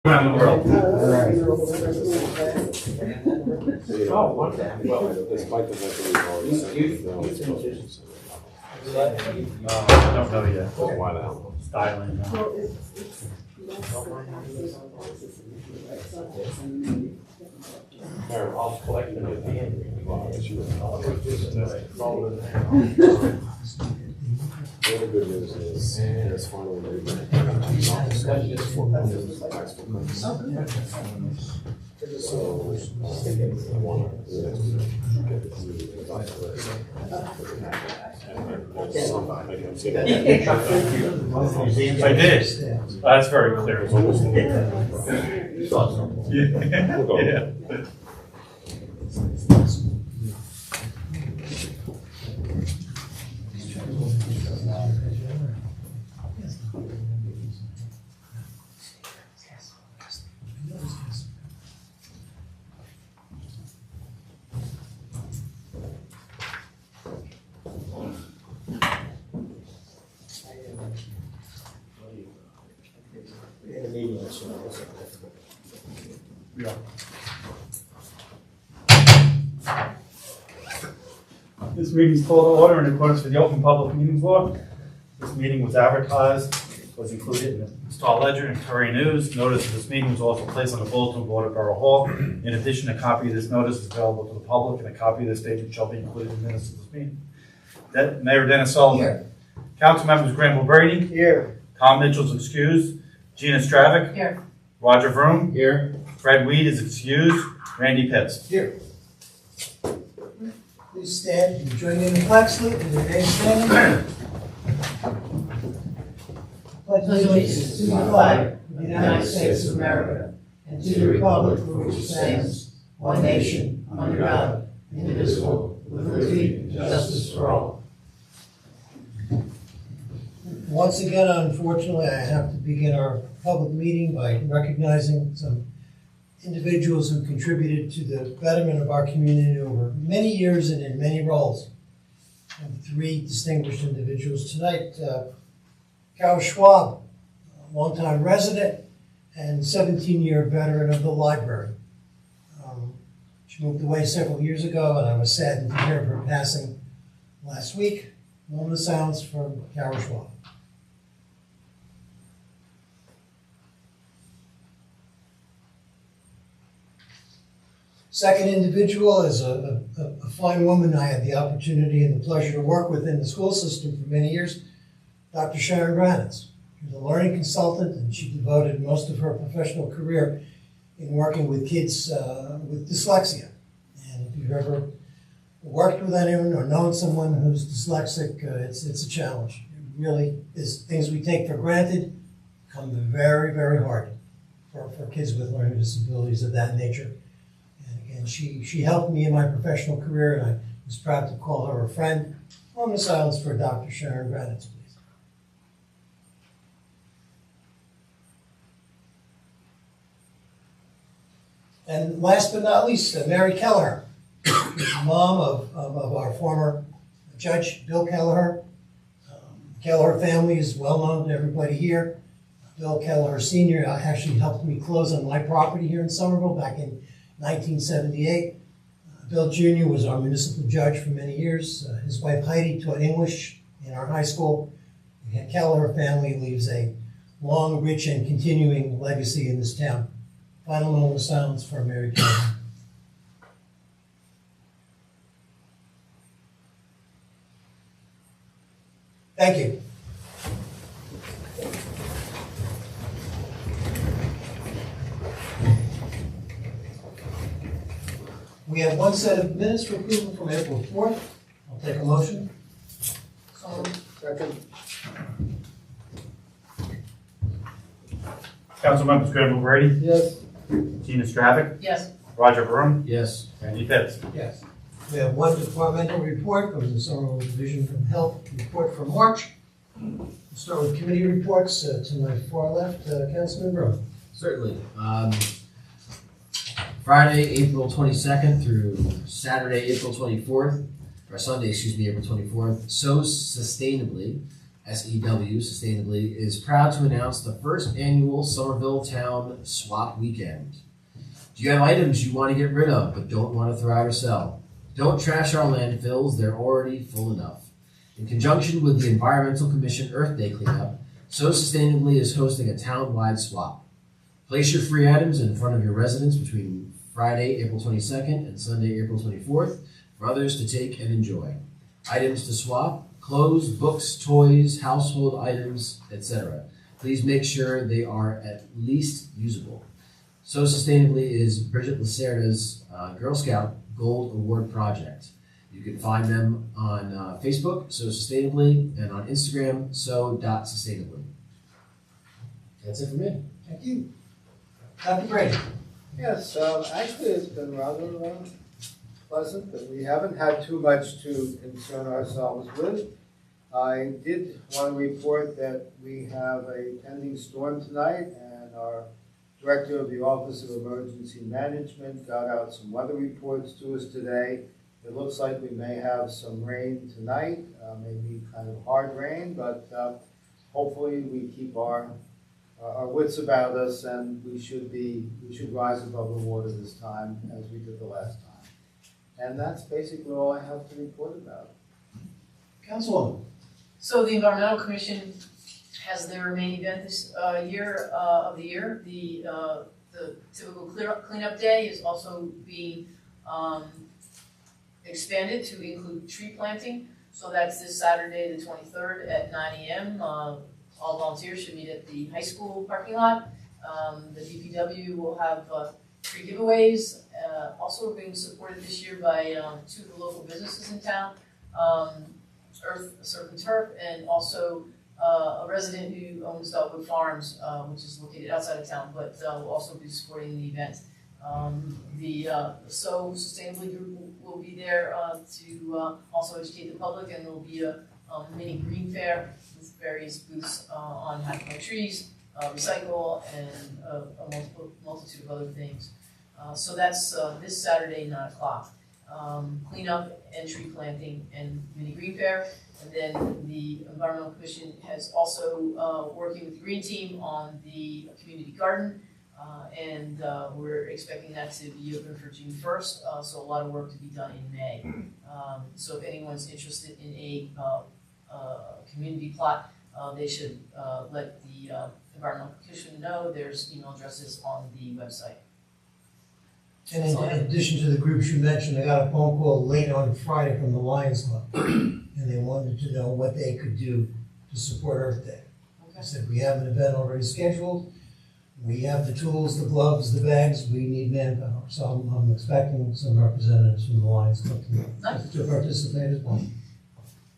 around the world. Oh, wonderful. Well, despite the fact that we've already said no, it's supposed to be said. I don't know yet. So why the hell? Styling. They're all collecting at the end. Well, I guess you would. The other good news is, it's finally moved. So, I want to, the next week, get the community about the list. I did. That's very clear. It's almost. Yeah. We'll go. Yeah. Yeah. This meeting is called to order in accordance with the Open Public Meetings Law. This meeting was advertised, was included in the Star Ledger and Courier News. Notice of this meeting was also placed on the bulletin board at Borough Hall. In addition, a copy of this notice is available to the public, and a copy of this statement shall be included in the minutes of this meeting. Mayor Dennis Sullivan. Here. Council members Granville Brady. Here. Tom Mitchell's excused. Gina Stravic. Here. Roger Vroom. Here. Fred Weed is excused. Randy Pitts. Here. Please stand and join me in the flag salute and remain standing. Pledge allegiance to the flag of the United States of America and to the republic for which it stands, one nation, under God, indivisible, with liberty and justice for all. Once again, unfortunately, I have to begin our public meeting by recognizing some individuals who contributed to the betterment of our community over many years and in many roles. And three distinguished individuals tonight. Carol Schwab, a longtime resident and 17-year veteran of the library. She moved away several years ago, and I was saddened to hear of her passing last week. Moment of silence for Carol Schwab. Second individual is a fine woman I had the opportunity and the pleasure to work with in the school system for many years, Dr. Sharon Granitz. She was a learning consultant, and she devoted most of her professional career in working with kids with dyslexia. And if you've ever worked with anyone or known someone who's dyslexic, it's a challenge. It really is. Things we take for granted come very, very hard for kids with learning disabilities of that nature. And she helped me in my professional career, and I was proud to call her a friend. Moment of silence for Dr. Sharon Granitz, please. And last but not least, Mary Keller, mom of our former judge, Bill Keller. The Keller family is well known to everybody here. Bill Keller Sr. actually helped me close on my property here in Somerville back in 1978. Bill Jr. was our municipal judge for many years. His wife Heidi taught English in our high school. The Keller family leaves a long, rich, and continuing legacy in this town. Final moment of silence for Mary Keller. Thank you. We have one set of minutes for approval from April 4th. I'll take a motion. Second. Council members Granville Brady. Yes. Gina Stravic. Yes. Roger Vroom. Yes. Randy Pitts. Yes. We have one departmental report from the Somerville Division from Health report for March. We'll start with committee reports. To my far left, Councilman Borough. Certainly. Friday, April 22nd through Saturday, April 24th, or Sunday, April 24th, Sow Sustainably SEW, Sustainably, is proud to announce the first annual Somerville Town Swap Weekend. Do you have items you want to get rid of but don't want to throw out or sell? Don't trash our landfills, they're already full enough. In conjunction with the Environmental Commission Earth Day cleanup, So Sustainably is hosting a town-wide swap. Place your free items in front of your residence between Friday, April 22nd and Sunday, April 24th for others to take and enjoy. Items to swap: clothes, books, toys, household items, etc. Please make sure they are at least usable. So Sustainably is Bridget Lacerda's Girl Scout Gold Award project. You can find them on Facebook, So Sustainably, and on Instagram, so.sustainably. That's it for me. Thank you. Dr. Brady. Yes, actually, it's been rather pleasant, but we haven't had too much to concern ourselves with. I did want to report that we have a pending storm tonight, and our Director of the Office of Emergency Management got out some weather reports to us today. It looks like we may have some rain tonight, maybe kind of hard rain, but hopefully we keep our wits about us, and we should rise above the water this time as we did the last time. And that's basically all I have to report about. Councilwoman. So the Environmental Commission has their main event this year of the year. The typical cleanup day is also being expanded to include tree planting. So that's this Saturday, the 23rd at 9 a.m. All volunteers should meet at the high school parking lot. The DPW will have free giveaways. Also, we're being supported this year by two of the local businesses in town, Earth, Surf and Turf, and also a resident who owns Dogwood Farms, which is located outside of town, but will also be supporting the event. The So Sustainably group will be there to also educate the public, and there will be a mini green fair with various booths on how to plant trees, recycle, and a multitude of other things. So that's this Saturday, 9 o'clock. Cleanup and tree planting and mini green fair. And then the Environmental Commission has also working with the Green Team on the community garden. And we're expecting that to be open for June 1st, so a lot of work to be done in May. So if anyone's interested in a community plot, they should let the Environmental Commission know. There's email addresses on the website. And in addition to the groups you mentioned, I got a phone call late on Friday from the Lions Club, and they wanted to know what they could do to support Earth Day. I said, we have an event already scheduled. We have the tools, the gloves, the bags. We need manpower. So I'm expecting some representatives from the Lions Club to participate as well.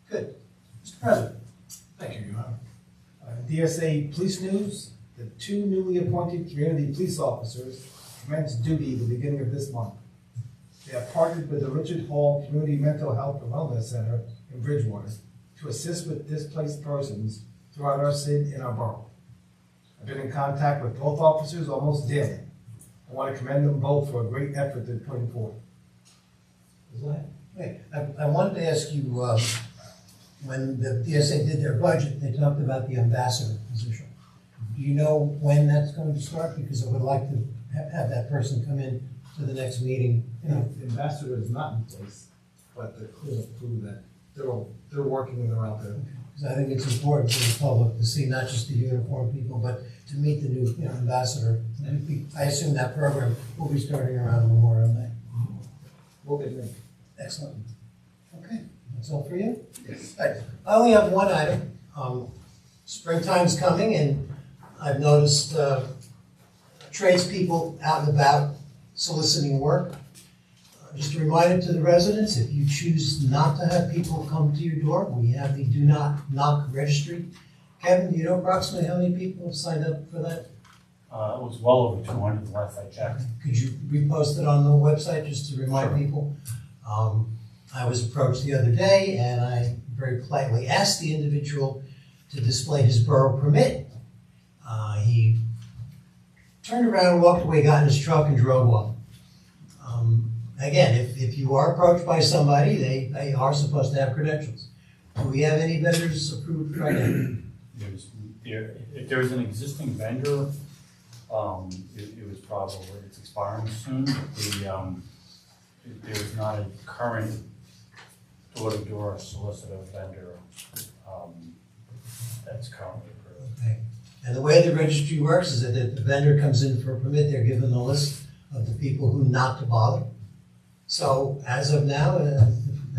Good. Mr. President. Thank you, Your Honor. DSA Police News: the two newly appointed community police officers commenced duty at the beginning of this month. They have partnered with the Richard Hall Community Mental Health and Wellness Center in Bridgewater to assist with displaced persons throughout our city and our borough. I've been in contact with both officers almost daily. I want to commend them both for a great effort they're putting forth. Wait, I wanted to ask you, when the DSA did their budget, they talked about the ambassador position. Do you know when that's going to start? Because I would like to have that person come in to the next meeting. You know, The ambassador is not in place, but the clear prove that they're working and they're out there. because I think it's important for the public to see not just the uniformed people, but to meet the new ambassador. And I assume that program will be starting around Memorial Day. We'll get there. Excellent. Okay, that's all for you? Yes. All right. I only have one item. Springtime's coming, and I've noticed tradespeople out and about soliciting work. Just a reminder to the residents, if you choose not to have people come to your door, we have the do not knock registry. Kevin, do you know approximately how many people have signed up for that? It was well over 200 the last I checked. Could you repost it on the website just to remind people? I was approached the other day, and I very politely asked the individual to display his borough permit. He turned around, walked away, got in his truck, and drove off. Again, if you are approached by somebody, they are supposed to have credentials. Do we have any vendors approved right now? If there's an existing vendor, it was probably, it's expiring soon. There's not a current door-to-door solicitor vendor that's currently approved. Okay. And the way the registry works is that if the vendor comes in for a permit, they're given a list of the people who not to bother. So as of now,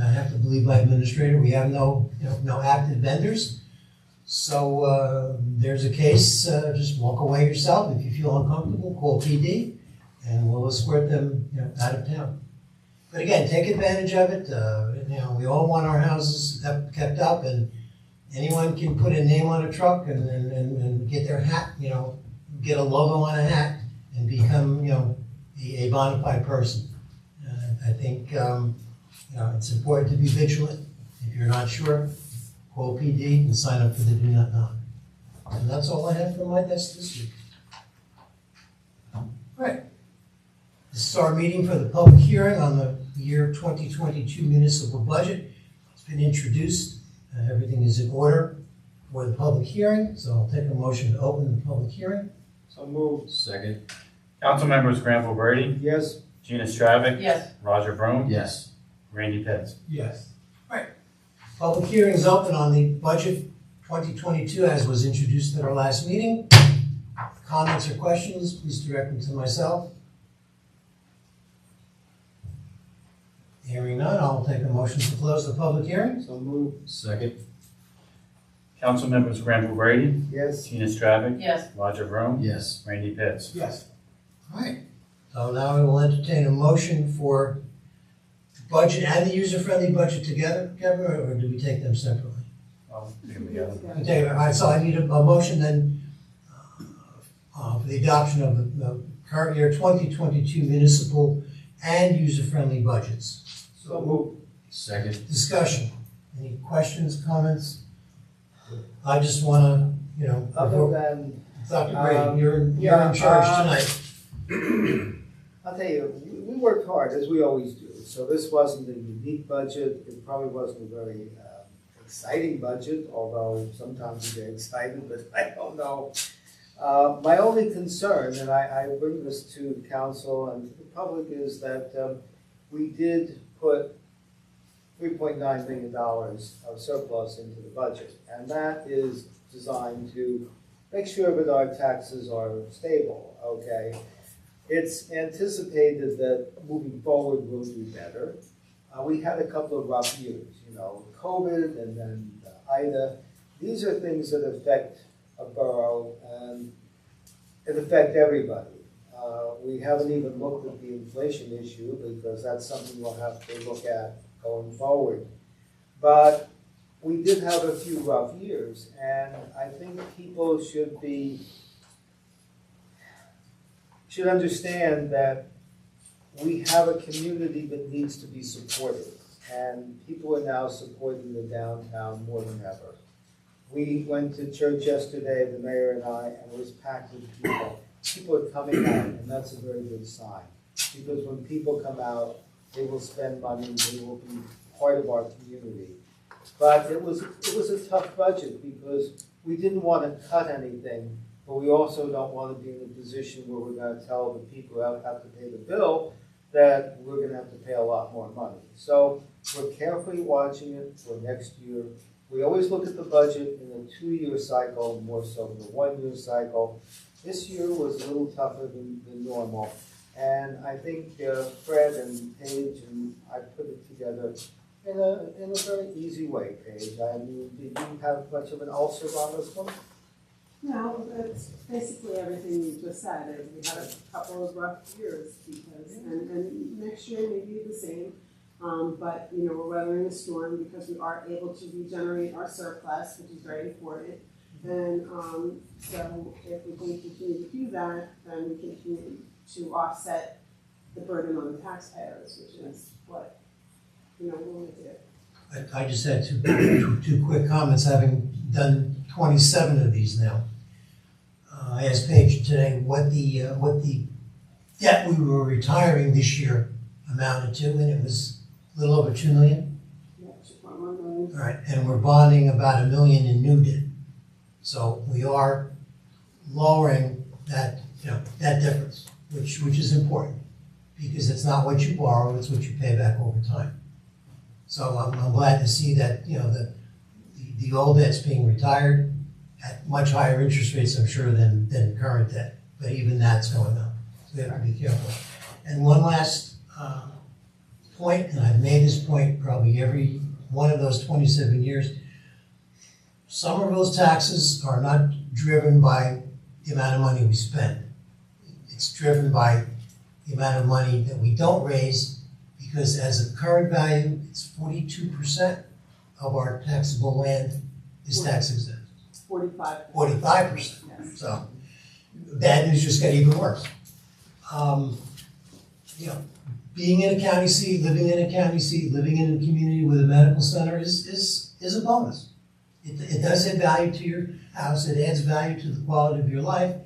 I have to believe my administrator, we have no active vendors. So there's a case, just walk away yourself. If you feel uncomfortable, call PD and we'll escort them out of town. But again, take advantage of it. We all want our houses kept up, and anyone can put a name on a truck and get their hat, get a logo on a hat and become, a bona fide person. I think, it's important to be vigilant. If you're not sure, call PD and sign up for the Do Not Knock. And that's all I have for my desk this week. All right. This is our meeting for the public hearing on the year 2022 municipal budget. It's been introduced. Everything is in order for the public hearing, so I'll take a motion to open the public hearing. So moved. Second. Council members Granville Brady, Yes. Gina Stravic, Yes. Roger Vroom, Yes. Randy Pitts. Yes. Public hearing is open on the budget 2022 as was introduced at our last meeting. Comments or questions, please direct them to myself. Hearing none, I'll take a motion to close the public hearing. So moved. Second. Council members Granville Brady, Yes. Gina Stravic, Yes. Roger Vroom, Yes. Randy Pitts. Yes. All right. So now we will entertain a motion for budget and the user-friendly budget together, Kevin, or do we take them separately? Okay, all right, so I need a motion then for the adoption of the current year 2022 municipal and user-friendly budgets. So moved. Second. Discussion. Any questions, comments? I just want to, Other than, Dr. Brady, you're in charge tonight. I'll tell you, we worked hard, as we always do. So this wasn't a unique budget. It probably wasn't a very exciting budget, although sometimes we get excited, but I don't know. My only concern, and I bring this to council and to the public, is that we did put $3.9 million of surplus into the budget. And that is designed to make sure that our taxes are stable, okay? It's anticipated that moving forward we'll do better. We had a couple of rough years, COVID and then Ida. These are things that affect a borough and it affect everybody. We haven't even looked at the inflation issue because that's something we'll have to look at going forward. But we did have a few rough years, and I think people should understand that we have a community that needs to be supported, and people are now supporting the downtown more than ever. We went to church yesterday, the mayor and I, and it was packed with people. People are coming out, and that's a very good sign, because when people come out, they will spend money, they will be part of our community. But it was a tough budget because we didn't want to cut anything, but we also don't want to be in a position where we're going to tell the people who have to pay the bill that we're going to have to pay a lot more money. So we're carefully watching it for next year. We always look at the budget in a 2-year cycle, more so than a 1-year cycle. This year was a little tougher than normal. And I think Fred and Paige and I put it together in a very easy way, Paige. I mean, did you have much of an ulcer on this one? No, it's basically everything you just said. We had a couple of rough years because, and next year may be the same. But we're weathering the storm because we are able to regenerate our surplus, which is very important. And so if we can continue to do that, then we continue to offset the burden on the taxpayers, which is what we want to do. I just had two quick comments, having done 27 of these now. I asked Paige today what the debt we were retiring this year amounted to, and it was a little over $2 million. Yeah, $2.1 million All right, and we're bonding about $1 million in new debt. So we are lowering that, that difference, which is important, because it's not what you borrow, it's what you pay back over time. So I'm glad to see that, the old debt's being retired at much higher interest rates, I'm sure, than current debt, but even that's going up, so we have to be careful. And one last point, and I've made this point probably every one of those 27 years, Somerville's taxes are not driven by the amount of money we spend. It's driven by the amount of money that we don't raise, because as a current value, it's 42% of our taxable land is tax exempt. 45. 45%. Yes. So bad news just got even worse. Being in a county seat, living in a county seat, living in a community with a medical center is a bonus. It does add value to your house, it adds value to the quality of your life,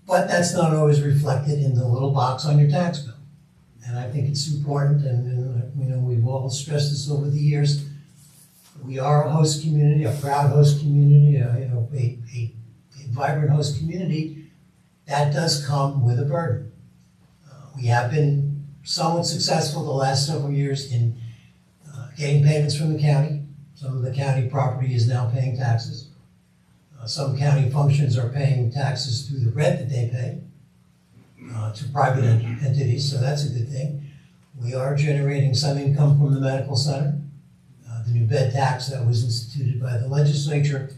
but that's not always reflected in the little box on your tax bill. And I think it's important, and we've all stressed this over the years. We are a host community, a proud host community, a vibrant host community. That does come with a burden. We have been somewhat successful the last several years in getting payments from the county. Some of the county property is now paying taxes. Some county functions are paying taxes through the rent that they pay to private entities, so that's a good thing. We are generating some income from the medical center. The new bed tax that was instituted by the legislature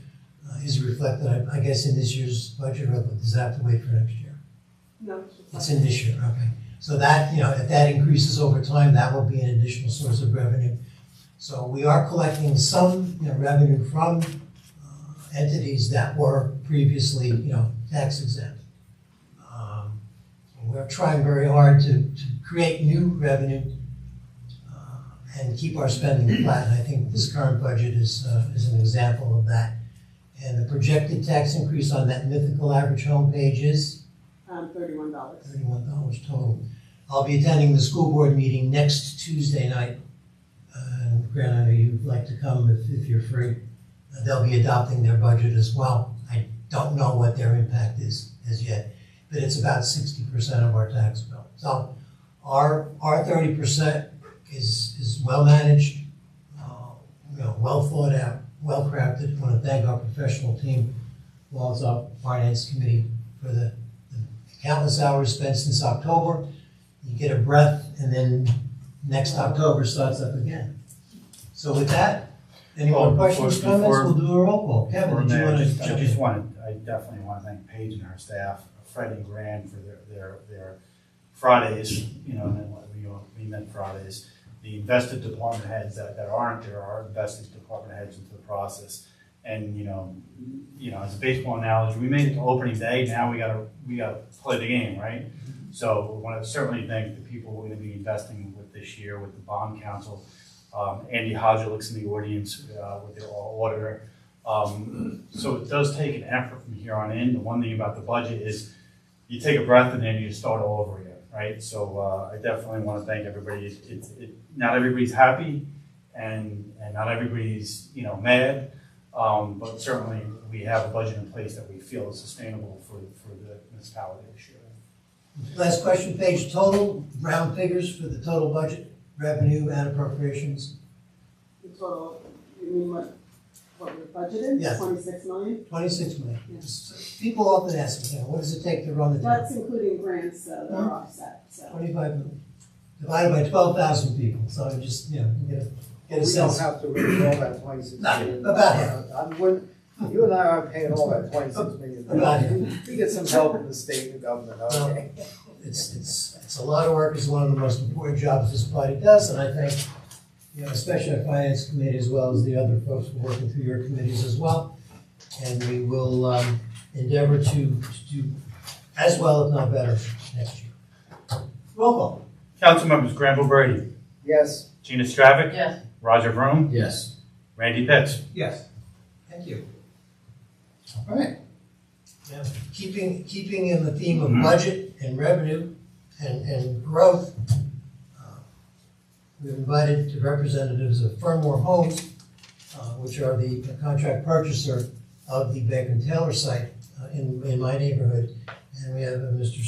is reflected, I guess, in this year's budget, or does that have to wait for next year? No. It's in this year, okay. So that, if that increases over time, that will be an additional source of revenue. So we are collecting some revenue from entities that were previously, tax exempt. We're trying very hard to create new revenue and keep our spending flat. And I think this current budget is an example of that. And the projected tax increase on that mythical average home page is $31. $31 total. I'll be attending the school board meeting next Tuesday night. And Grant, I know you'd like to come if you're free. They'll be adopting their budget as well. I don't know what their impact is as yet, but it's about 60% of our tax bill. So our 30% is well managed, well thought out, well crafted. I want to thank our professional team, as well as our finance committee, for the countless hours spent since October. You get a breath, and then next October starts up again. So with that, any more questions, comments? We'll do a roll call. Kevin, did you want to? I definitely want to thank Paige and her staff, Fred and Gran, for their Fridays, and then we met Fridays. The invested department heads that aren't there are invested department heads into the process. And as a baseball analogy, we made it to opening day. Now we gotta play the game, right? So we want to certainly thank the people we're going to be investing with this year, with the bond council. Andy Hodgelicks in the audience with their auditor. So it does take an effort from here on in. The one thing about the budget is you take a breath and then you start all over again, right? So I definitely want to thank everybody. Not everybody's happy, and not everybody's mad, but certainly we have a budget in place that we feel is sustainable for the municipality this year. Last question, Paige. Total round figures for the total budget, revenue and appropriations. The total, you mean what we're budgeted? Yeah. 26 million? 26 million. Yes. People often ask me, what does it take to run the town? That's including grants, so they're offset, so. 25 million. Divided by 12,000 people, so just, get a We don't sense. have to raise all that 26 No, million. about half. You and I aren't paying all that 26 million. About half. We get some help from the state and government, okay? It's a lot of work. It's one of the most important jobs this body does, and I think, especially our finance committee as well as the other folks who are working through your committees as well. And we will endeavor to do as well, if not better, next year. Roll call. Council members: Granville Brady, Yes. Gina Stravic, Yes. Roger Vroom, Yes. Randy Pitts. Yes. Thank you. All right. Now, keeping in the theme of budget and revenue and growth, we've invited the representatives of Fernmore Homes which are the contract purchaser of the Baker and Taylor site in my neighborhood. And we have Mr.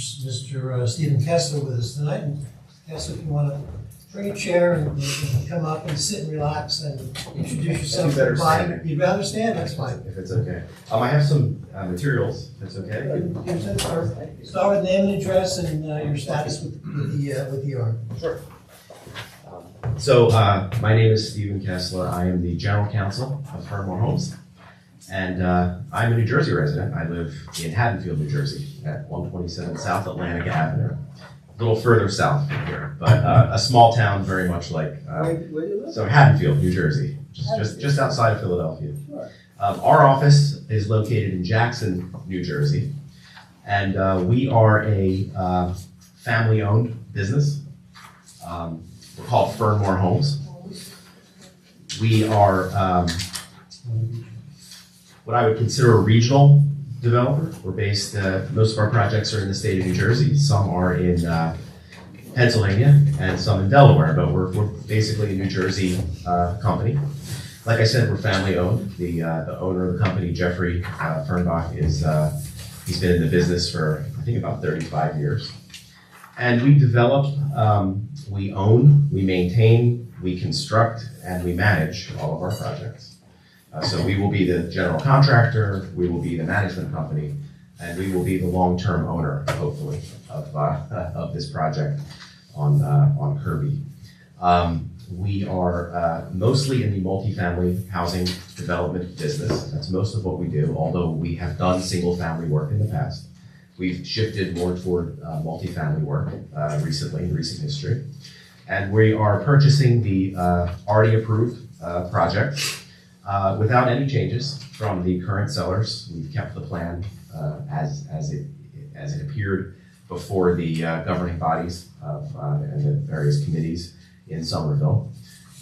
Stephen Kessler with us tonight. And Kessler, if you want to bring a chair and you can come up and sit and relax and introduce yourself to the body. You'd rather stand? That's fine. If it's okay. I have some materials, if it's okay. Start with name and address and your status with the owner. Sure. So my name is Stephen Kessler. I am the general counsel of Fernmore Homes. And I'm a New Jersey resident. I live in Haddonfield, New Jersey at 127 South Atlantic Avenue. A little further south from here, but a small town very much like, Where do you live? so Haddonfield, New Jersey, just outside of Philadelphia. Sure. Our office is located in Jackson, New Jersey, and we are a family-owned business. We're called Fernmore Homes. We are what I would consider a regional developer. We're based, most of our projects are in the state of New Jersey. Some are in Pennsylvania and some in Delaware, but we're basically a New Jersey company. Like I said, we're family owned. The owner of the company, Jeffrey Fernbach, he's been in the business for, I think, about 35 years. And we develop, we own, we maintain, we construct, and we manage all of our projects. So we will be the general contractor, we will be the management company, and we will be the long-term owner, hopefully, of this project on Kirby. We are mostly in the multifamily housing development business. That's most of what we do, although we have done single-family work in the past. We've shifted more toward multifamily work recently, in recent history. And we are purchasing the already approved project without any changes from the current sellers. We've kept the plan as it appeared before the governing bodies and the various committees in Somerville.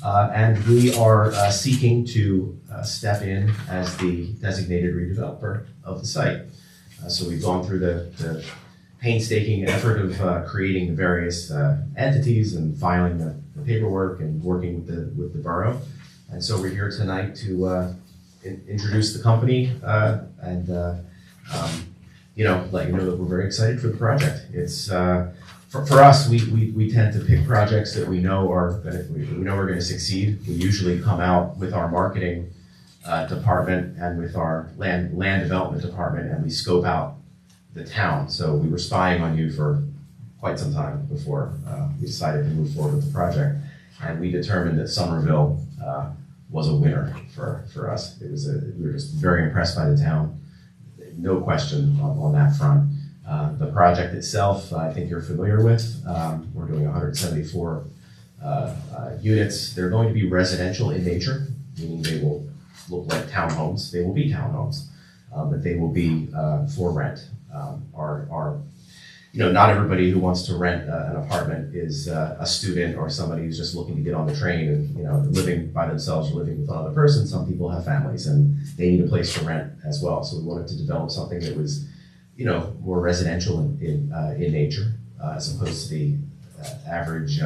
And we are seeking to step in as the designated redeveloper of the site. So we've gone through the painstaking effort of creating the various entities and filing the paperwork and working with the borough. And so we're here tonight to introduce the company and let you know that we're very excited for the project. It's for us, we tend to pick projects that we know are going to succeed. We usually come out with our marketing department and with our land development department, and we scope out the town. So we were spying on you for quite some time before we decided to move forward with the project, and we determined that Summerville was a winner for us. We were just very impressed by the town. No question on that front. The project itself, I think you're familiar with. We're doing 174 units. They're going to be residential in nature, meaning they will look like townhomes. They will be townhomes, but they will be for rent. Not everybody who wants to rent an apartment is a student or somebody who's just looking to get on the train and living by themselves or living with another person. Some people have families and they need a place to rent as well. So we wanted to develop something that was, more residential in nature as opposed to the average,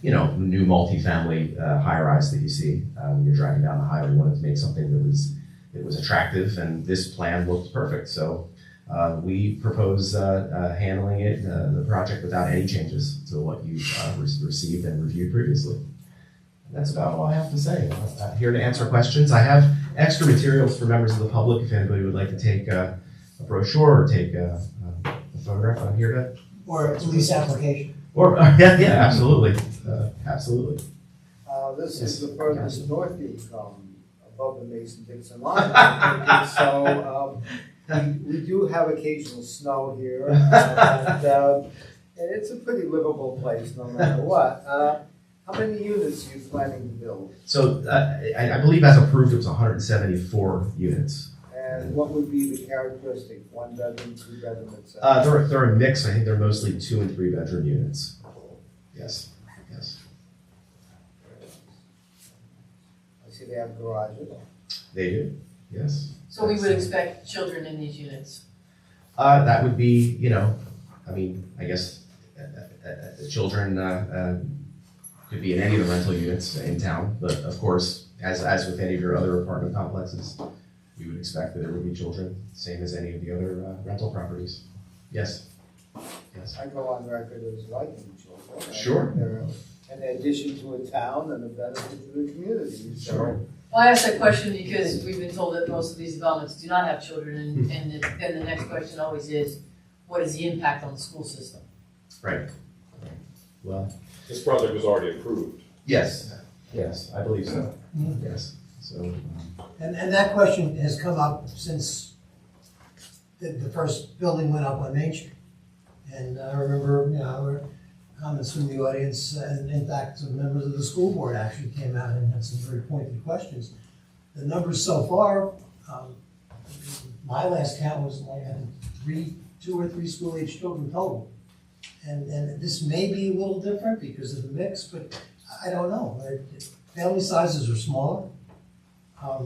new multifamily high-rise that you see when you're driving down the highway. We wanted to make something that was attractive, and this plan looked perfect. So we propose handling it, the project, without any changes to what you've received and reviewed previously. That's about all I have to say. I'm here to answer questions. I have extra materials for members of the public if anybody would like to take a brochure or take a photograph. I'm here to. Or a lease application. Or yeah, absolutely, absolutely. This is the furthest north you come above the Mason-Dixon line. So we do have occasional snow here, and it's a pretty livable place no matter what. How many units are you planning to build? So I believe as approved it was 174 units. And what would be the characteristic? 1 bedroom, 2 bedroom, etc.? They're a mix. I think they're mostly 2 and 3 bedroom units. Yes. I see they have garages. They do. Yes. So we would expect children in these units. That would be, I guess the children could be in any of the rental units in town, but of course, as with any of your other apartment complexes, we would expect that there would be children, same as any of the other rental properties. Yes? Yes? I go on record as liking children. Sure. They're an addition to a town and a benefit to the community, so. Sure. Well, I asked that question because we've been told that most of these developments do not have children, and then the next question always is, what is the impact on the school system? Right. Well, This project was already approved. yes, yes, I believe so. Yes, so, And that question has come up since the first building went up on Main Street. And I remember, there were comments from the audience, and in fact, some members of the school board actually came out and had some very pointed questions. The numbers so far, my last count was like, I think, 2 or 3 school-age children total. And this may be a little different because of the mix, but I don't know. Family sizes are smaller. I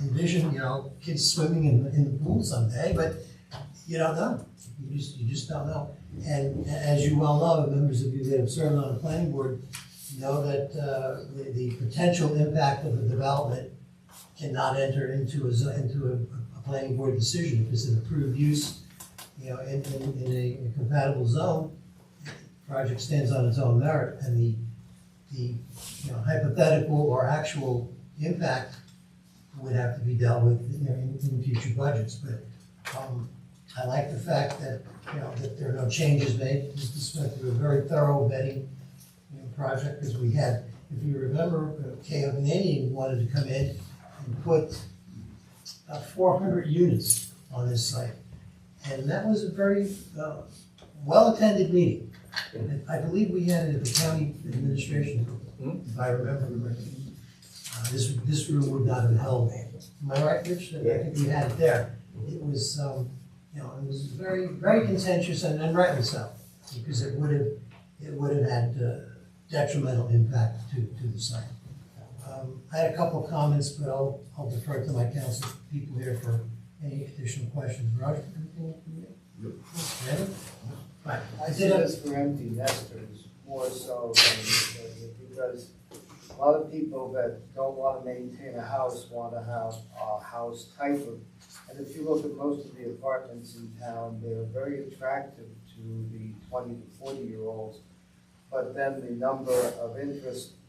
envision, kids swimming in the pool someday, but you don't know. You just don't know. And as you well know, members of you that have served on the planning board know that the potential impact of a development cannot enter into a planning board decision. If it's an approved use, in a compatible zone, the project stands on its own merit, and the hypothetical or actual impact would have to be dealt with in future budgets. But I like the fact that that there are no changes made. This went through a very thorough vetting project, because we had, if you remember, K.O. Canadian wanted to come in and put about 400 units on this site. And that was a very well-attended meeting. And I believe we had it at the county administration, if I remember correctly. This room would not have held. Am I right, Rich? I think we had it there. It was, it was very, very contentious, and rightly so, because it would have had detrimental impact to the site. I had a couple of comments, but I'll defer to my council people here for any additional questions. Roger, anything from you? Ready? Right. I see this for empty nesters more so than, because a lot of people that don't want to maintain a house want to have a house type of, and if you look at most of the apartments in town, they're very attractive to the 20 to 40-year-olds, but then the number of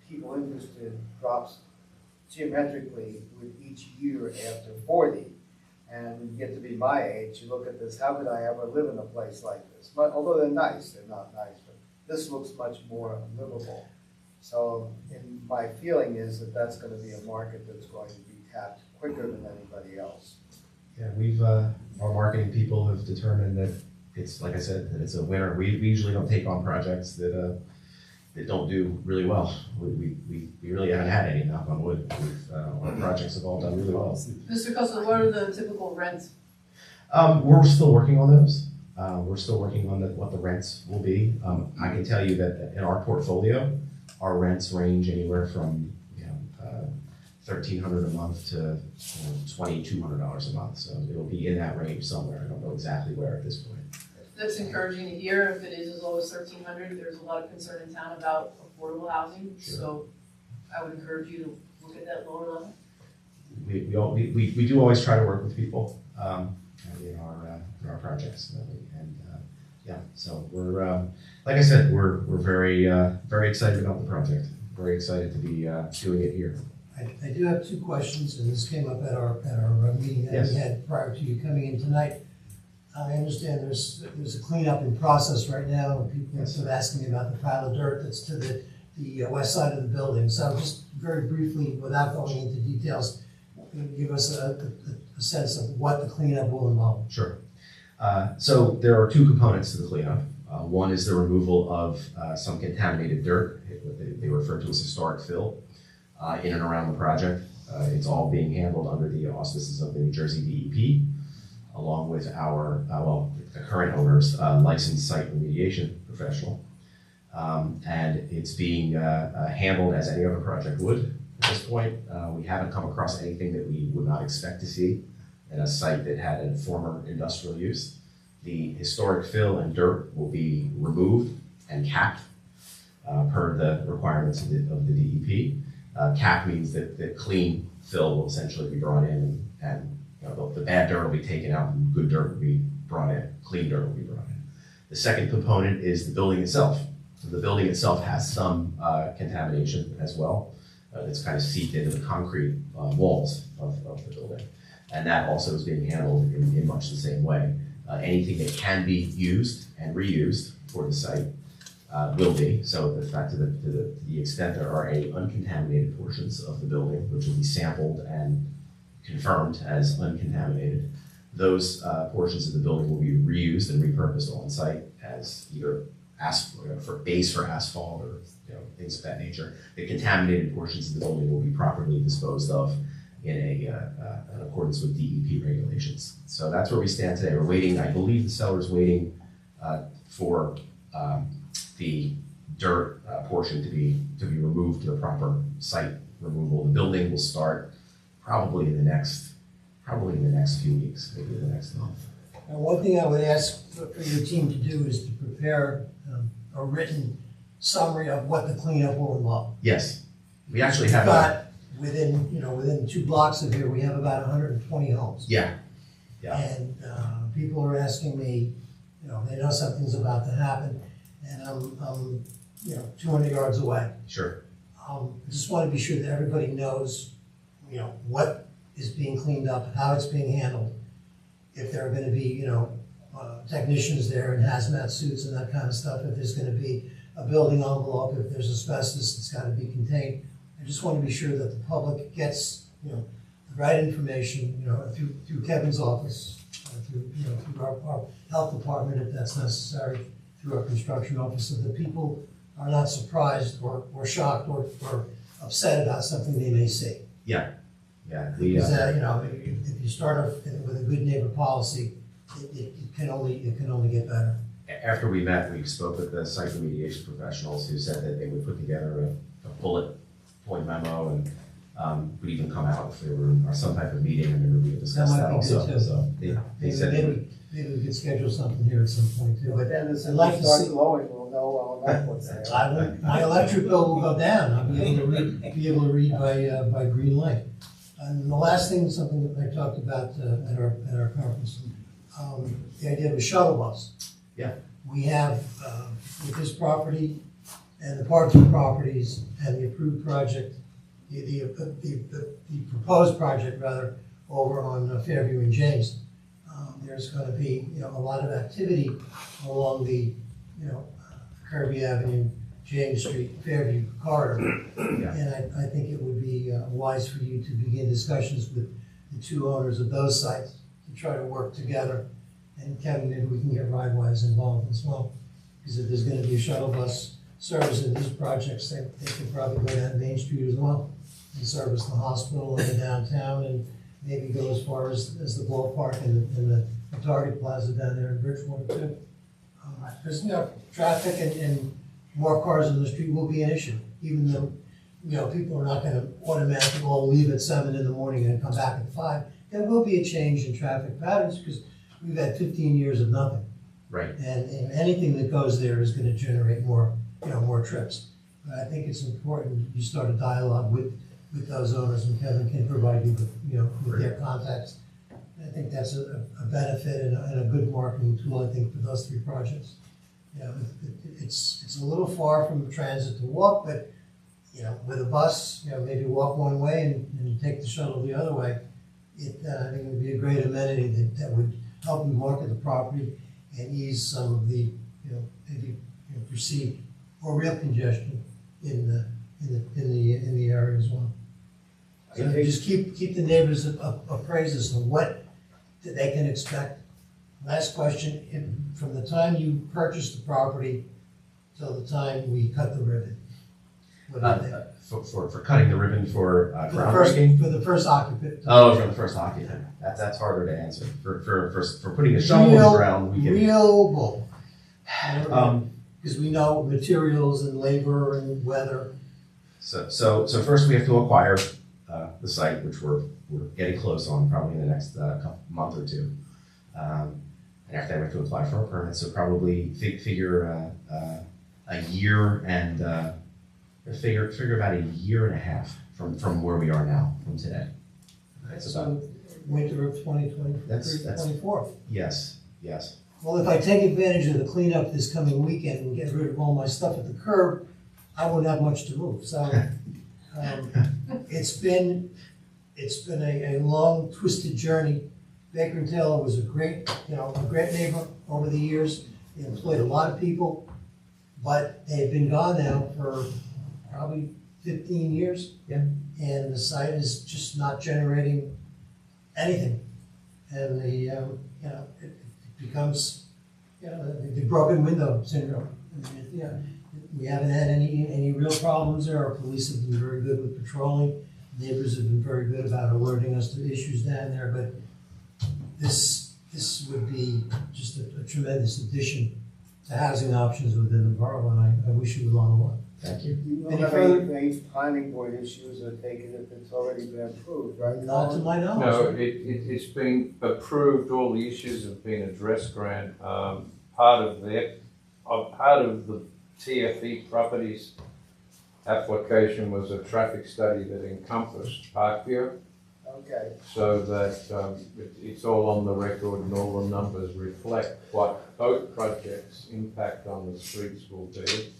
people interested drops geometrically with each year after 40. And when you get to be my age, you look at this, how could I ever live in a place like this? But although they're nice, they're not nice, but this looks much more livable. So my feeling is that that's going to be a market that's going to be tapped quicker than anybody else. Yeah, our marketing people have determined that it's, like I said, that it's a winner. We usually don't take on projects that don't do really well. We really haven't had any, knock on wood. Our projects have all done really well. Mr. Costa, what are the typical rents? We're still working on those. We're still working on what the rents will be. I can tell you that in our portfolio, our rents range anywhere from $1,300 a month to $2,200 a month. So it'll be in that range somewhere. I don't know exactly where at this point. That's encouraging to hear. If it is as low as $1,300, there's a lot of concern in town about affordable housing. Sure. So I would encourage you to look at that lower level. We do always try to work with people in our projects, and so we're like I said, we're very very excited about the project. Very excited to be doing it here. I do have 2 questions, and this came up at our meeting that we had prior to you coming in tonight. I understand there's a cleanup in process right now, and people are sort of asking me about the pile of dirt that's to the west side of the building. So just very briefly, without going into details, give us a sense of what the cleanup will involve. Sure. So there are 2 components to the cleanup. One is the removal of some contaminated dirt, what they refer to as historic fill, in and around the project. It's all being handled under the auspices of the New Jersey DEP, along with our, the current owner's licensed site remediation professional. And it's being handled as any other project would at this point. We haven't come across anything that we would not expect to see in a site that had a former industrial use. The historic fill and dirt will be removed and capped per the requirements of the DEP. Cap means that clean fill will essentially be brought in, and the bad dirt will be taken out and good dirt will be brought in, clean dirt will be brought in. The second component is the building itself. So the building itself has some contamination as well. It's kind of seeped into the concrete walls of the building. And that also is being handled in much the same way. Anything that can be used and reused for the site will be. So the fact to the extent there are any uncontaminated portions of the building, which will be sampled and confirmed as uncontaminated, those portions of the building will be reused and repurposed on site as either for base for asphalt or things of that nature. The contaminated portions of the building will be properly disposed of in accordance with DEP regulations. So that's where we stand today. We're waiting. I believe the seller's waiting for the dirt portion to be removed to the proper site removal. The building will start probably in the next few weeks, maybe the next month. And one thing I would ask for your team to do is to prepare a written summary of what the cleanup will involve. Yes, we actually have But within 2 blocks of here, we have about 120 homes. Yeah. And people are asking me, they know something's about to happen, and I'm 200 yards away. Sure. I just want to be sure that everybody knows, what is being cleaned up, how it's being handled. If there are going to be, technicians there in hazmat suits and that kind of stuff, if there's going to be a building envelope, if there's asbestos that's got to be contained. I just want to be sure that the public gets, the right information, through Kevin's office, through our health department if that's necessary, through our construction office, so that people are not surprised or shocked or upset about something they may see. Yeah. Because if you start off with a good neighbor policy, it can only get better. After we met, we spoke with the site remediation professionals who said that they would put together a bullet point memo and would even come out if there were some type of meeting and we would discuss that also. Too. So they said maybe we could schedule something here at some point too. But then as I'd like it to starts see- glowing, we'll know all about what's there. My electric bill will go down. I'll be able to read by green light. And the last thing, something that I talked about at our conference, the idea of a shuttle bus. Yeah. We have with this property and the parking properties and the approved project, the proposed project rather, over on Fairview and James. There's going to be a lot of activity along the Kirby Avenue, James Street, Fairview corridor. Yeah. And I think it would be wise for you to begin discussions with the 2 owners of those sites to try to work together. And Kevin, maybe we can get Ridewise involved as well. Because if there's going to be a shuttle bus service in these projects, they could probably go down Main Street as well and service the hospital and the downtown and maybe go as far as the ballpark and the Target Plaza down there in Bridgewater too. Because traffic and more cars on the street will be an issue, even though people are not going to automatically all leave at 7 in the morning and come back at 5. There will be a change in traffic patterns because we've had 15 years of nothing. Right. And anything that goes there is going to generate more trips. But I think it's important you start a dialogue with those owners, and Kevin can provide you with their contacts. I think that's a benefit and a good marketing tool, I think, for those 3 projects. It's a little far from transit to walk, but with a bus, maybe walk one way and take the shuttle the other way. I think it would be a great amenity that would help you market the property and ease some of the maybe perceived or real congestion in the area as well. So just keep the neighbors appraised as to what they can expect. Last question: from the time you purchase the property till the time we cut the ribbon, what do you think? For cutting the ribbon for For groundbreaking? the first occupant. Oh, for the first occupant. That's harder to answer. For putting a shovel in the ground, we can. Real bull. Um, Because we know materials and labor and weather. So first we have to acquire the site, which we're getting close on, probably in the next month or 2. And after that, we have to apply for a permit. So probably figure a a year and, figure about a year and a half from where we are now, from today. That's about, So winter of 2023, That's- 24. yes, yes. Well, if I take advantage of the cleanup this coming weekend and get rid of all my stuff at the curb, I won't have much to move. So it's been a long, twisted journey. Baker and Taylor was a great neighbor over the years. They employed a lot of people, but they've been gone now for probably 15 years. Yeah. And the site is just not generating anything. And it becomes, the broken window syndrome. I mean, we haven't had any real problems there. Our police have been very good with patrolling. Neighbors have been very good about alerting us to issues down there, but this would be just a tremendous addition to housing options within the borough, and I wish you along the way. Thank you. You Any don't have further- any planning board issues are taken if it's already been approved, right? Not to my No, knowledge. it's been approved, all the issues have been addressed, Grant. Part of the TFE properties application was a traffic study that encompassed Parkview, Okay, so that it's all on the record and all the numbers reflect what both projects' impact on the streets will be.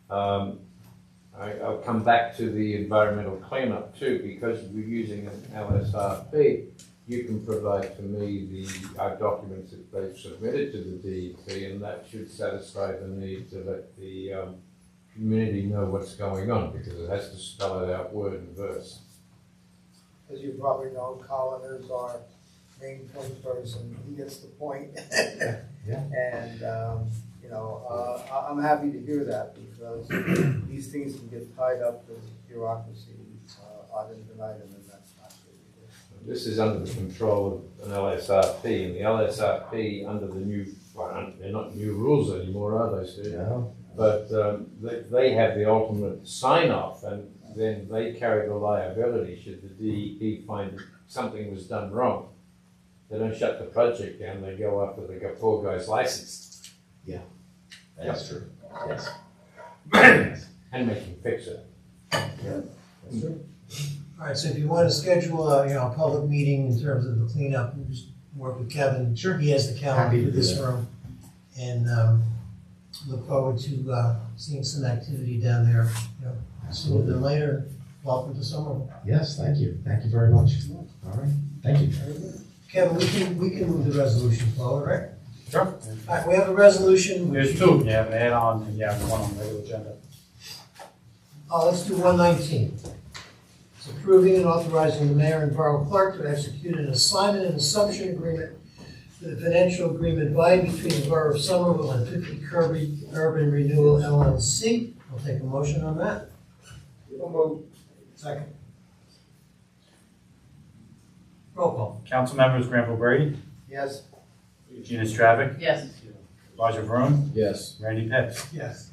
I'll come back to the environmental cleanup too, because we're using an LSRP. You can provide to me our documents that they've submitted to the DEP, and that should satisfy the need to let the community know what's going on, because it has to spell it out word and verse. as you probably know, Colin is our main point person, he gets the point. Yeah. And, I'm happy to hear that, because these things can get tied up with bureaucracy, ad infinitum, and that's not good. This is under the control of an LSRP, and the LSRP under the new, they're not new rules anymore, are they, Steve? No. But they have the ultimate sign-off, and then they carry the liability should the DEP find that something was done wrong. They don't shut the project down, they go after the poor guy's license That's true. Yes. and make him fix it. All right, so if you want to schedule a public meeting in terms of the cleanup, you just work with Kevin. Sure. He has the Happy calendar to for do this that. room. And look forward to seeing some activity down there, sooner than later. Welcome to Somerville. Yes, thank you. Thank you very much. All right, thank you. Kevin, we can move the resolution forward, right? Sure. All right, we have a resolution. There's two, you have an add-on and you have one on the regular agenda. Let's do 119. It's approving and authorizing the mayor and borough clerk to execute an assignment and assumption agreement for the financial agreement by and between the borough of Somerville and 50 Kirby Urban Renewal LLC. I'll take a motion on that. We'll move. Second. Roll call. Council members Granville Brady, Yes, Gina Stravic, Yes, Roger Vroom, Yes. Randy Pitts. Yes.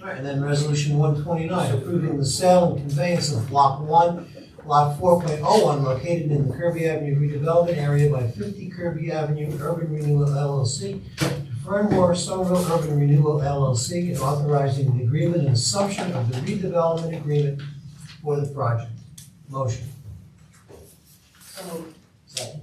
All right, and then resolution 129, approving the sale and conveyance of block 1, lot 4.01, located in the Kirby Avenue redevelopment area by 50 Kirby Avenue Urban Renewal LLC to Fernmore Somerville Urban Renewal LLC, and authorizing the agreement and assumption of the redevelopment agreement for the project. Motion. so moved. Second.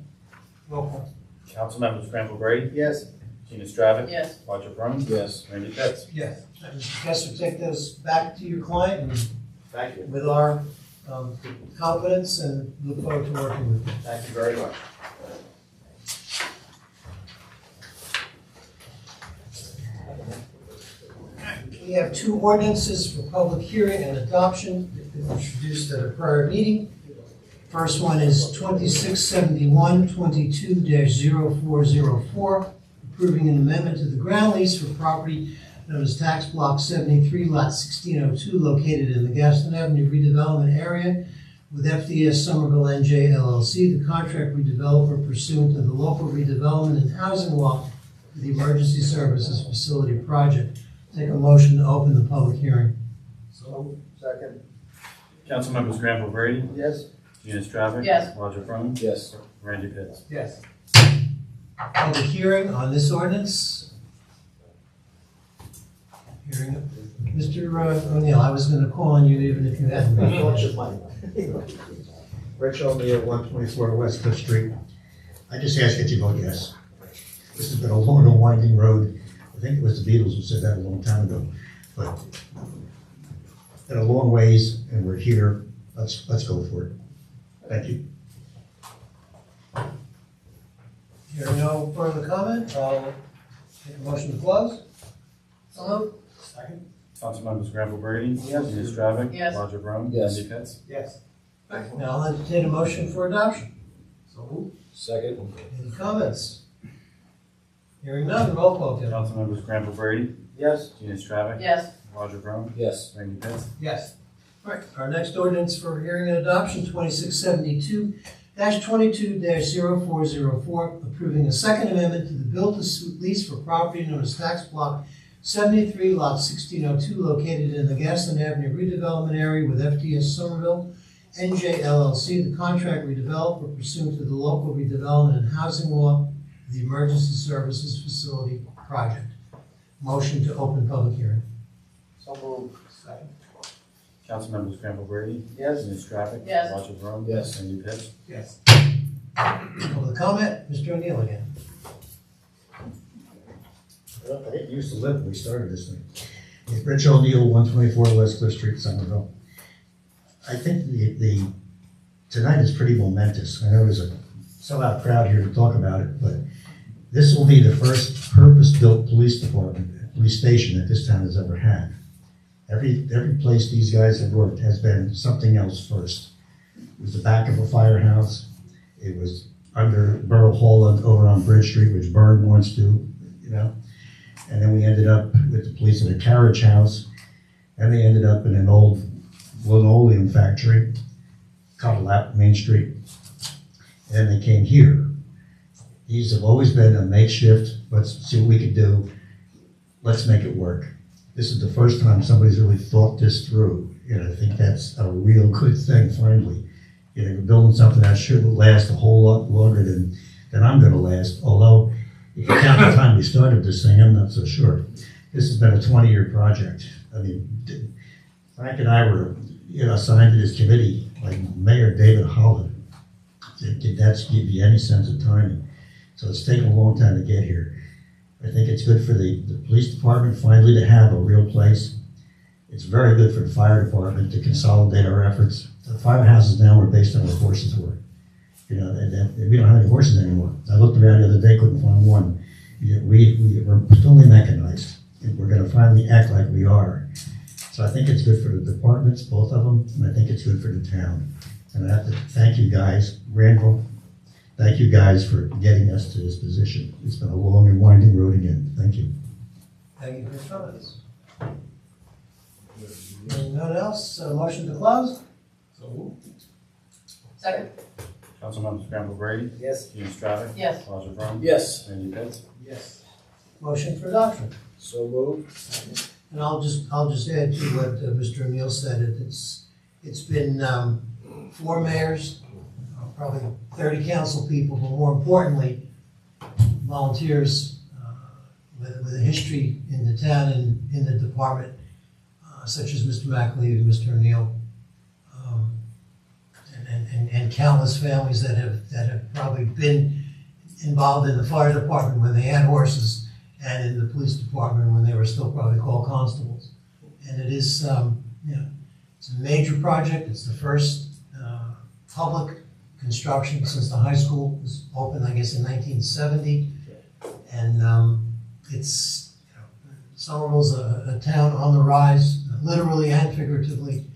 Roll call. Council members Granville Brady, yes, Gina Stravic, Yes, Roger Vroom, Yes. Randy Pitts. Yes. Mr. Kessler, take those back to your client and Thank you. with our confidence, and look forward to working with you. Thank you very much. We have two ordinances for public hearing and adoption that were introduced at a prior meeting. First one is 2671 22-0404, approving an amendment to the ground lease for property known as Tax Block 73, Lot 1602, located in the Gaston Avenue redevelopment area with FDS Somerville NJ LLC, the contract redeveloper pursuant to the local redevelopment and housing law for the Emergency Services Facility Project. Take a motion to open the public hearing. so, second, Council members Granville Brady, yes, Gina Stravic. Yes. Roger Vroom, Yes. Randy Pitts. Yes. Public hearing on this ordinance. Hearing, Mr. O'Neill, I was gonna call on you even if you hadn't. Rich O'Neill, 124 West Cliff Street. I just ask that you vote yes. This has been a long and winding road. I think it was the Beatles who said that a long time ago. But been a long ways, and we're here. Let's go for it. Thank you. Hearing no further comment, I'll take a motion to close. So moved. Second. Councilmembers Granville Brady. Yes. Gina Stravic. Yes. Roger Vroom. Yes. Andy Pitts. Yes. Now I'll entertain a motion for adoption. So moved. Second. Any comments? Hearing none, roll call, Tim. Councilmembers Granville Brady. Yes. Gina Stravic. Yes. Roger Vroom. Yes. Randy Pitts. Yes. Right, our next ordinance for hearing and adoption, 2672-22-0404, approving a second amendment to the build-to-suit lease for property known as tax block 73, lot 1602, located in the Gaston Avenue redevelopment area with FTS Somerville, NJ LLC, the contract redeveloper pursuant to the local redevelopment and housing law, the Emergency Services Facility Project. Motion to open public hearing. So moved. Second. Councilmembers Granville Brady. Yes. Gina Stravic. Yes. Roger Vroom. Yes. Andy Pitts. Yes. Public comment, Mr. O'Neill again. Well, I used to live when we started this thing. It's Rich O'Neill, 124 West Cliff Street, Somerville. I think the tonight is pretty momentous. I know there's a sellout crowd here to talk about it, but this will be the first purpose-built police department, police station that this town has ever had. Every place these guys have worked has been something else first. It was the back of a firehouse. It was under Borough Hall over on Bridge Street, which burned once too, you know. And then we ended up with the police in a carriage house. And they ended up in an old linoleum factory, Cadillac, Main Street. And they came here. These have always been a makeshift, let's see what we can do. Let's make it work. This is the first time somebody's really thought this through. And I think that's a real good thing, finally. You know, you're building something that should last a whole lot longer than I'm gonna last. Although, if you count the time we started this thing, I'm not so sure. This has been a 20-year project. I mean, Frank and I were, assigned to this committee, like Mayor David Holland. Did that give you any sense of timing? So it's taken a long time to get here. I think it's good for the police department finally to have a real place. It's very good for the fire department to consolidate our efforts. The firehouses now are based on where horses were. And we don't have any horses anymore. I looked around the other day, couldn't find one. We're totally mechanized, and we're gonna finally act like we are. So I think it's good for the departments, both of them, and I think it's good for the town. And I have to thank you guys, Randall. Thank you guys for getting us to this position. It's been a long and winding road again. Thank you. Thank you for your comments. Anyone else, motion to close? So moved. Second. Councilmembers Granville Brady. Yes. Gina Stravic. Yes. Roger Vroom. Yes. Randy Pitts. Yes. Motion for adoption. So moved. And I'll just add to what Mr. O'Neill said. It's been 4 mayors, probably 30 council people, but more importantly, volunteers with a history in the town and in the department, such as Mr. McAlee and Mr. O'Neill, and countless families that have probably been involved in the fire department when they had horses, and in the police department when they were still probably called constables. And it is, it's a major project. It's the first public construction since the high school was opened, I guess, in 1970. And Somerville's a town on the rise, literally and figuratively.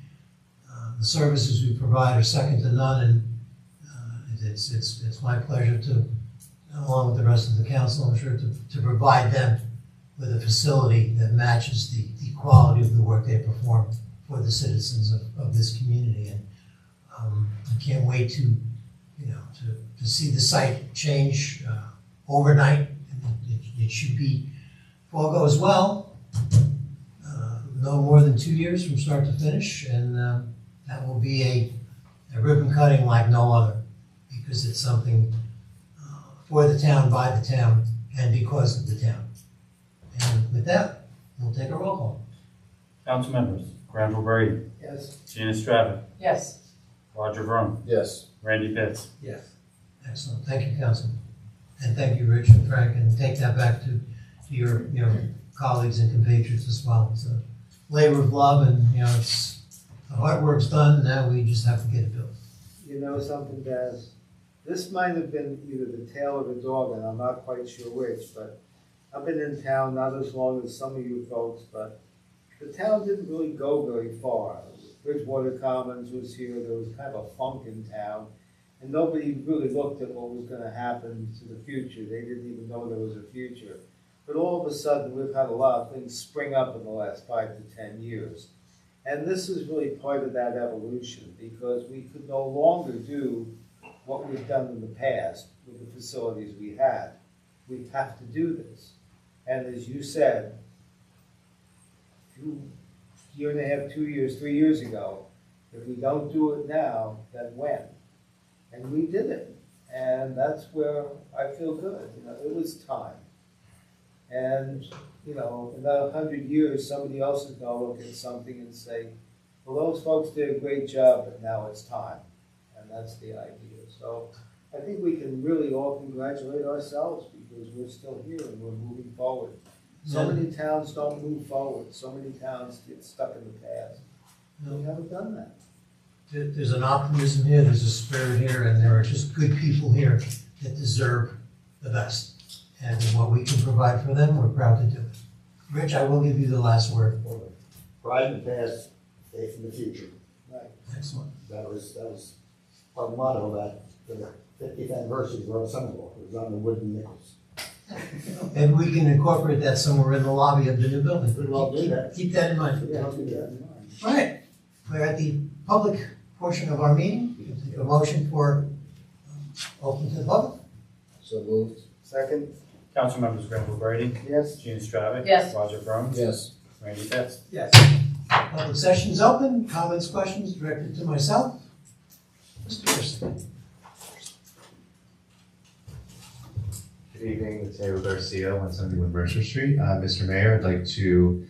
The services we provide are second to none, and it's my pleasure to, along with the rest of the council, I'm sure, to provide them with a facility that matches the quality of the work they perform for the citizens of this community. And I can't wait to see the site change overnight. It should be, if all goes well, no more than 2 years from start to finish, and that will be a ribbon cutting like no other, because it's something for the town, by the town, and because of the town. And with that, we'll take a roll call. Council members, Granville Brady, Yes. Gina Stravic, Yes. Roger Vroom, Yes. Randy Pitts. Yes. Excellent, thank you, Council. And thank you, Rich and Frank, and take that back to your, colleagues and compatriots as well. It's a labor of love, and, it's, the hard work's done, now we just have to get it built. You know something, Daz? This might have been either the tail of a dog, and I'm not quite sure which, but I've been in town not as long as some of you folks, but the town didn't really go very far. Bridgewater Commons was here, there was kind of a funk in town, and nobody really looked at what was gonna happen to the future. They didn't even know there was a future. But all of a sudden, we've had a lot of things spring up in the last 5 to 10 years. And this is really part of that evolution, because we could no longer do what we've done in the past with the facilities we had. We have to do this. And as you said, year and a half, 2 years, 3 years ago, if we don't do it now, then when? And we did it. And that's where I feel good. It was time. And, in another 100 years, somebody else is going to look at something and say, well, those folks did a great job, but now it's time. And that's the idea. So I think we can really all congratulate ourselves because we're still here and we're moving forward. So many towns don't move forward. So many towns get stuck in the past. We haven't done that. There's an optimism here, there's a spirit here, and there are just good people here that deserve the best. And what we can provide for them, we're proud to do it. Rich, I will give you the last word. Pride in the past, faith in the future. Right. Excellent. That was our motto that for the 50th anniversary of Borough of Somerville. It was on the wooden nickels. And we can incorporate that somewhere in the lobby of the new building. Could well do that. Keep that in mind. Yeah, I'll do that. All right, we're at the public portion of our meeting. We can take a motion for open to the public. So moved. Second? Council members, Granville Brady, Yes. Gina Stravic. Yes. Roger Vroom, Yes. Randy Pitts. Yes. Public session's open. Comments, questions directed to myself. Mr. Pearson. Good evening, it's Diego Garcia, 171 Mercer Street. Mr. Mayor, I'd like to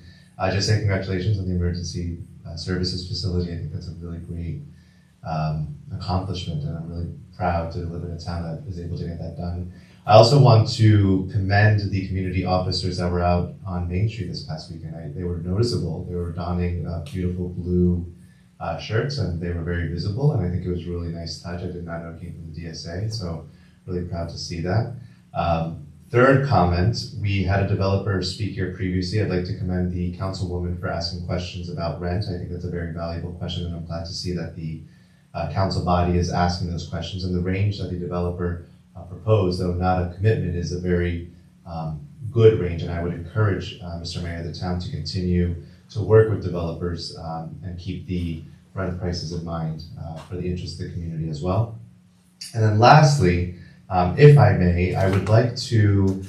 just say congratulations on the emergency services facility. I think that's a really great accomplishment, and I'm really proud to live in a town that is able to get that done. I also want to commend the community officers that were out on Main Street this past weekend. They were noticeable. They were donning beautiful blue shirts, and they were very visible, and I think it was a really nice touch. I did not know it came from the DSA, so really proud to see that. Third comment, we had a developer speak here previously. I'd like to commend the councilwoman for asking questions about rent. I think that's a very valuable question, and I'm glad to see that the council body is asking those questions. And the range that the developer proposed, though not a commitment, is a very good range, and I would encourage, Mr. Mayor, the town to continue to work with developers and keep the rent prices in mind for the interest of the community as well. And then lastly, if I may, I would like to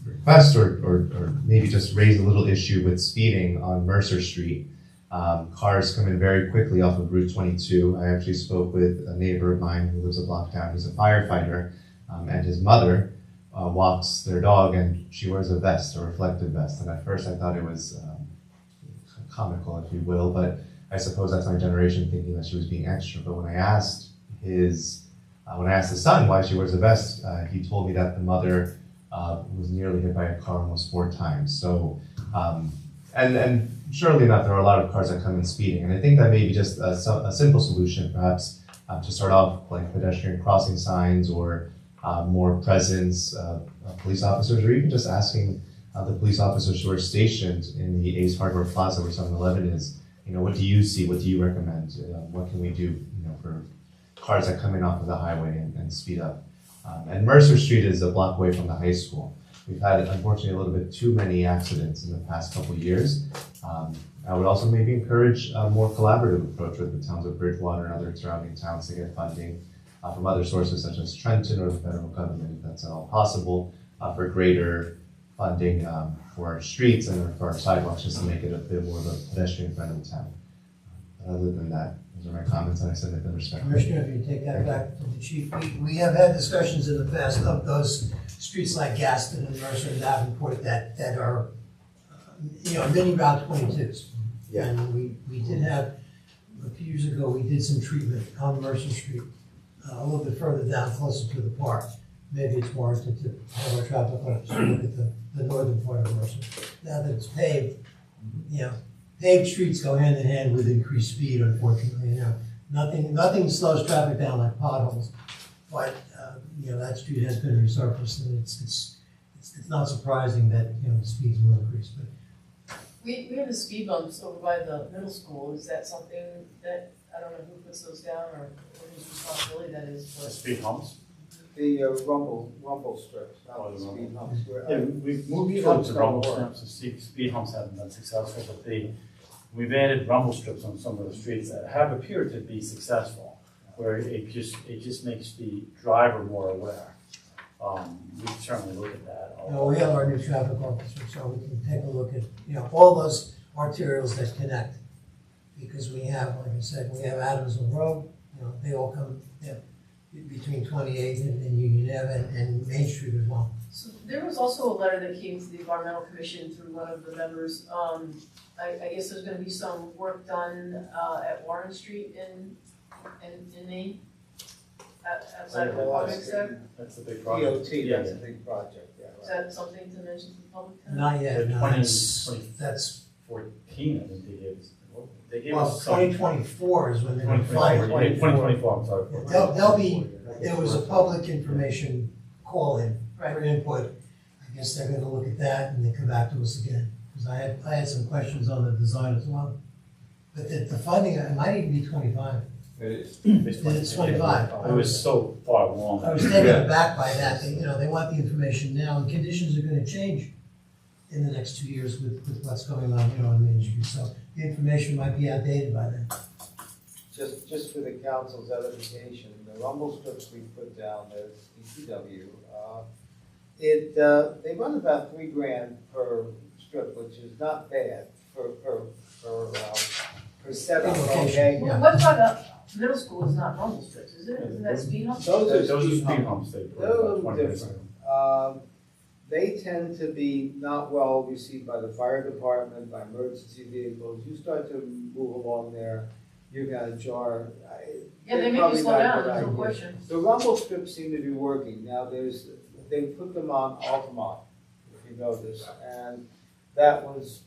request or maybe just raise a little issue with speeding on Mercer Street. Cars come in very quickly off of Route 22. I actually spoke with a neighbor of mine who lives a block down. He's a firefighter, and his mother walks their dog, and she wears a vest, a reflective vest. And at first I thought it was comical, if you will, but I suppose that's my generation thinking that she was being extra. But when I asked the son why she wears a vest, he told me that the mother was nearly hit by a car almost 4 times. So, and surely enough, there are a lot of cars that come in speeding, and I think that may be just a simple solution, perhaps to start off like pedestrian crossing signs or more presence of police officers, or even just asking the police officers who are stationed in the Ace Hardware Plaza where 7-Eleven is, what do you see? What do you recommend? What can we do, for cars that come in off of the highway and speed up? And Mercer Street is a block away from the high school. We've had, unfortunately, a little bit too many accidents in the past couple of years. I would also maybe encourage a more collaborative approach with the towns of Bridgewater and other surrounding towns to get funding from other sources such as Trenton or the federal government, if that's at all possible, for greater funding for our streets and for our sidewalks, just to make it a bit more of a pedestrian-friendly town. Other than that, those are my comments, and I submit them respectfully. Commissioner, if you take that back to the chief, we have had discussions in the past of those streets like Gaston and Mercer and Davenport that are mini Route 22s. Yeah. And we did have, a few years ago, we did some treatment on Mercer Street, a little bit further down, closer to the park. Maybe it's warranted to have our traffic lights look at the northern part of Mercer. Now that it's paved, paved streets go hand in hand with increased speed, unfortunately, Nothing slows traffic down like potholes, but, that street has been resurfaced, and it's not surprising that, the speeds will increase, but We have the speed bumps over by the middle school. Is that something that, I don't know who puts those down or whose responsibility that is, The but speed humps. The rumble strips, not the speed humps. Yeah, we've moved Speed towards humps the don't rumble work. strips, the speed humps haven't been successful, but we've added rumble strips on some of the streets that have appeared to be successful, where it just makes the driver more aware. We can certainly look at that. we have our new traffic officer, so we can take a look at, all those arterials that connect. Because we have, like I said, we have Adamsville Road, they all come, between 28 and Union Ave and Main Street as well. so there was also a letter that came to the Environmental Commission through one of the members. I guess there's gonna be some work done at Warren Street in Maine, outside of the projects there. That's a big project. DOT, that's a big project, yeah, Is right. that something to mention to the public? then? Not yet, no, 20, that's, 14, I think they gave us. They gave well, us some. 2024 is when they're gonna 2024, file. 2024, I'm sorry. They'll be, there was a public information call-in for Right. input. I guess they're gonna look at that and then come back to us again, because I had some questions on the design as well. But the funding, it might even be 25. It's It's 25. It was so far along. I was taken aback by that. They want the information now, and conditions are gonna change in the next 2 years with what's going on, on Main Street. So the information might be outdated by then. Just for the council's edification, the rumble strips we put down, the DPW, they run about $3,000 per strip, which is not bad per set of, okay? Yeah. What about middle school is not rumble strips, is it? Isn't that speed humps? Those are Those are speed speed humps. humps. They put They're a about little 20 different. They tend to be not well received by the fire department, by emergency vehicles. You start to move along there, you're gonna jar. Yeah, they make you probably slow not a down, good there's no idea. question. The rumble strips seem to be working. Now, they put them on Altamont, if you notice, and that was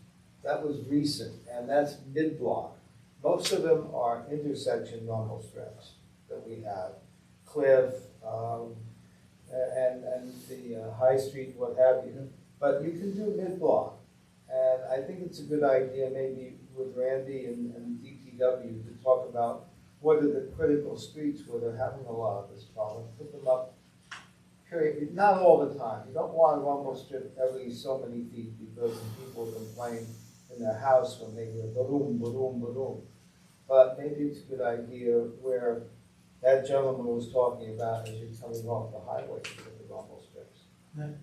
recent, and that's mid-block. Most of them are intersection rumble strips that we have. Cliff, and the High Street, what have you. But you can do mid-block. And I think it's a good idea maybe with Randy and DPW to talk about what are the critical streets where they're having a lot of this problem. Put them up, period, not all the time. You don't want a rumble strip every so many feet because people complain in their house when they hear boom, boom, boom. But maybe it's a good idea where that gentleman was talking about as you're coming off the highway with the rumble strips.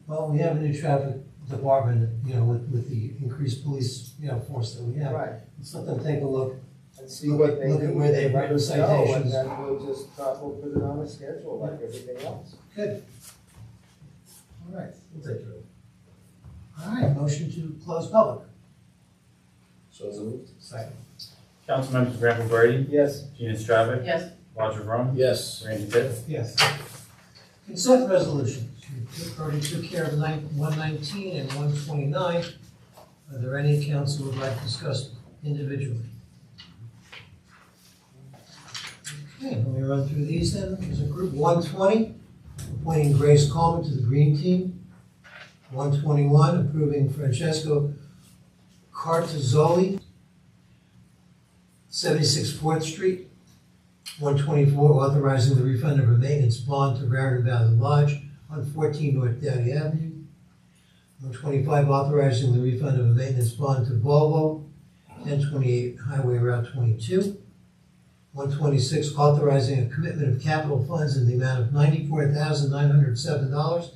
Well, we have a new traffic department, with the increased police, force that we have. Right. Let's let them take a look. And see Look what at- they look at need, where they've and let written us know, and citations. then we'll put it on a schedule like everything else. Good. All right, we'll take care of it. All right, motion to close public. So moved. Second. Council members Granville Brady, Yes. Gina Stravic, Yes, Roger Vroom, Yes. Randy Pitts. Yes. Consent resolutions. We already took care of 119 and 129. Are there any council would like to discuss individually? Okay, let me run through these then. There's a group 120, appointing Grace Coleman to the Green Team. 121, approving Francesco Cartazzoli, 76 4th Street. 124, authorizing the refund of a maintenance bond to Raritan Valley Lodge on 14 North Downey Avenue. 125, authorizing the refund of a maintenance bond to Volvo, 1028 Highway Route 22. 126, authorizing a commitment of capital funds in the amount of $94,907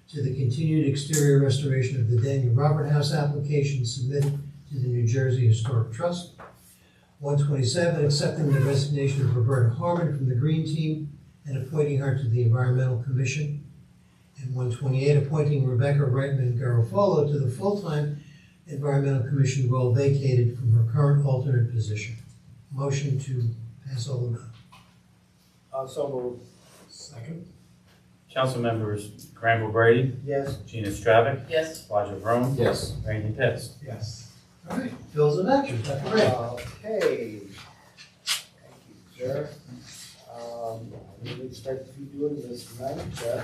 to the continued exterior restoration of the Daniel Robert House application submitted to the New Jersey Historic Trust. 127, accepting the resignation of Roberta Harmon from the Green Team and appointing her to the Environmental Commission. And 128, appointing Rebecca Reitman Garofalo to the full-time Environmental Commission role vacated from her current alternate position. Motion to pass all about. So moved. Second. Council members Granville Brady, Yes. Gina Stravic, Yes. Roger Vroom, Yes. Randy Pitts. Yes. All right, bills and vouchers, Dr. Gray. Okay. Thank you, sir. I didn't expect to be doing this tonight, but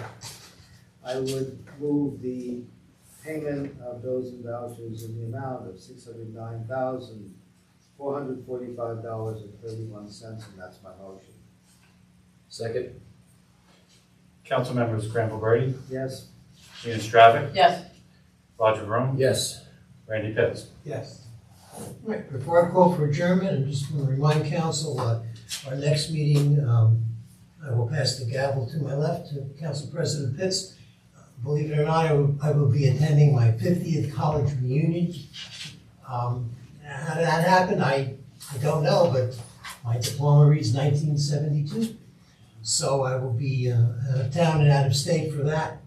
I would move the payment of bills and vouchers in the amount of $609,445.31, and that's my motion. Second. Council members Granville Brady, Yes? Gina Stravic, Yes. Roger Vroom, Yes. Randy Pitts. Yes. All right, before I call for adjournment, I just want to remind council, our next meeting, I will pass the gavel to my left to Council President Pitts. Believe it or not, I will be attending my 50th college reunion. How did that happen? I don't know, but my diploma reads 1972. So I will be out of town and out of state for that.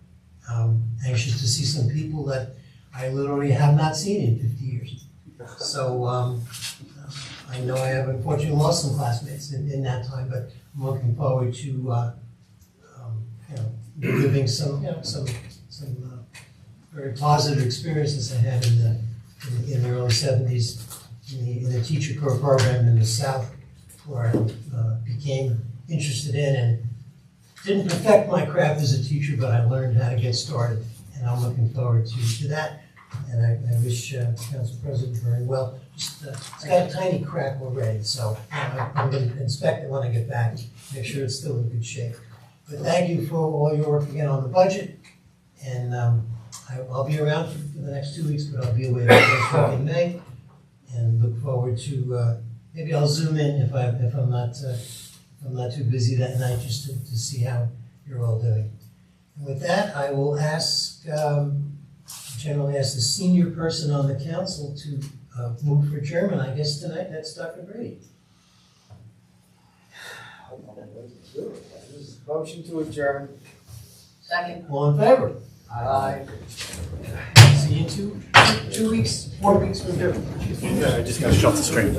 Anxious to see some people that I literally have not seen in 50 years. So I know I have unfortunately lost some classmates in that time, but I'm looking forward to living some very positive experiences I had in the early 70s in the teacher corps program in the South, where I became interested in and didn't perfect my craft as a teacher, but I learned how to get started, and I'm looking forward to that. And I wish Council President very well. Just, it's got a tiny crack already, so I'm going to inspect it when I get back, make sure it's still in good shape. But thank you for all your work again on the budget, and I'll be around for the next 2 weeks, but I'll be away the first week in May, and look forward to maybe I'll zoom in if I'm not too busy that night, just to see how you're all doing. And with that, I will ask. Generally ask the senior person on the council to move for adjournment. I guess tonight that's Dr. Brady. Motion to adjourn. Second. All in favor? Aye. See you in 2 weeks, 4 weeks from here. I just gotta shut the screen.